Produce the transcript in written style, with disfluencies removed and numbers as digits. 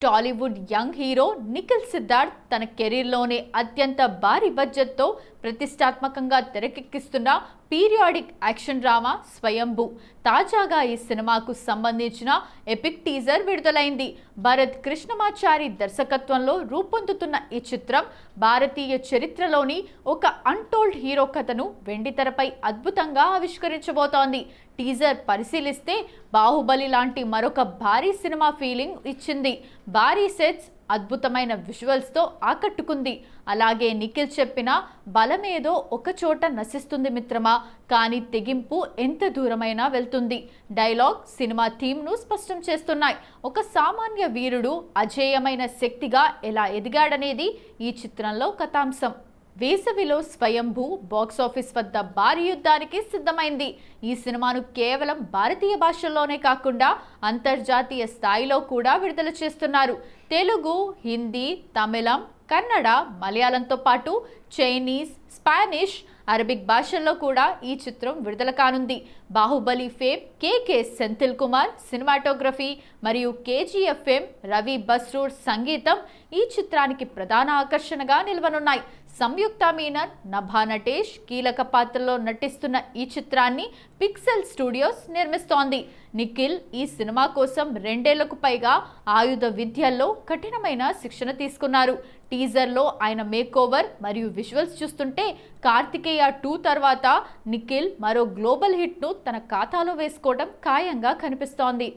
Tollywood young hero Nikhil Siddharth తన కెరీర్లోనే అత్యంత భారీ బడ్జెట్తో ప్రతిష్టాత్మకంగా తెరకెక్కిస్తున్న పీరియాడిక్ యాక్షన్ డ్రామా స్వయంభూ. తాజాగా ఈ సినిమాకు సంబంధించిన ఎపిక్ టీజర్ విడుదలైంది. భరత్ కృష్ణమాచారి దర్శకత్వంలో రూపొందుతున్న ఈ చిత్రం భారతీయ చరిత్రలోని ఒక అన్టోల్డ్ హీరో కథను వెండితెరపై అద్భుతంగా ఆవిష్కరించబోతోంది. టీజర్ పరిశీలిస్తే బాహుబలి లాంటి మరొక భారీ సినిమా ఫీలింగ్ ఇచ్చింది. భారీ సెట్స్, అద్భుతమైన విజువల్స్తో ఆకట్టుకుంది. అలాగే నిఖిల్ చెప్పిన బలమేదో ఒక చోట నశిస్తుంది మిత్రమా, కానీ తెగింపు ఎంత దూరమైనా వెళ్తుంది డైలాగ్ సినిమా థీమ్ను స్పష్టం చేస్తున్నాయి. ఒక సామాన్య వీరుడు అజేయమైన శక్తిగా ఎలా ఎదిగాడనేది ఈ చిత్రంలో కథాంశం. వేసవిలో స్వయంభూ బాక్సాఫీస్ వద్ద భారీ యుద్ధానికి సిద్ధమైంది. ఈ సినిమాను కేవలం భారతీయ భాషల్లోనే కాకుండా అంతర్జాతీయ స్థాయిలో కూడా విడుదల చేస్తున్నారు. తెలుగు, హిందీ, తమిళం, కన్నడ, మలయాళంతో పాటు చైనీస్, స్పానిష్, అరబిక్ భాషల్లో కూడా ఈ చిత్రం విడుదల కానుంది. బాహుబలి ఫేమ్ కేకే సెంథిల్ కుమార్ సినిమాటోగ్రఫీ మరియు కేజీఎఫ్ ఫేమ్ రవి బస్రూర్ సంగీతం ఈ చిత్రానికి ప్రధాన ఆకర్షణగా నిలవనున్నాయి. సంయుక్త మీనన్, నభా నటేష్ కీలక పాత్రలో నటిస్తున్న ఈ చిత్రాన్ని పిక్సెల్ స్టూడియోస్ నిర్మిస్తోంది. నిఖిల్ ఈ సినిమా కోసం 2 ఏళ్లకు పైగా ఆయుధ విద్యల్లో కఠినమైన శిక్షణ తీసుకున్నారు. టీజర్లో ఆయన మేకోవర్ మరియు విజువల్స్ చూస్తుంటే కార్తికేయ 2 తర్వాత నిఖిల్ మరో గ్లోబల్ హిట్ను తన ఖాతాలో వేసుకోవడం ఖాయంగా కనిపిస్తోంది.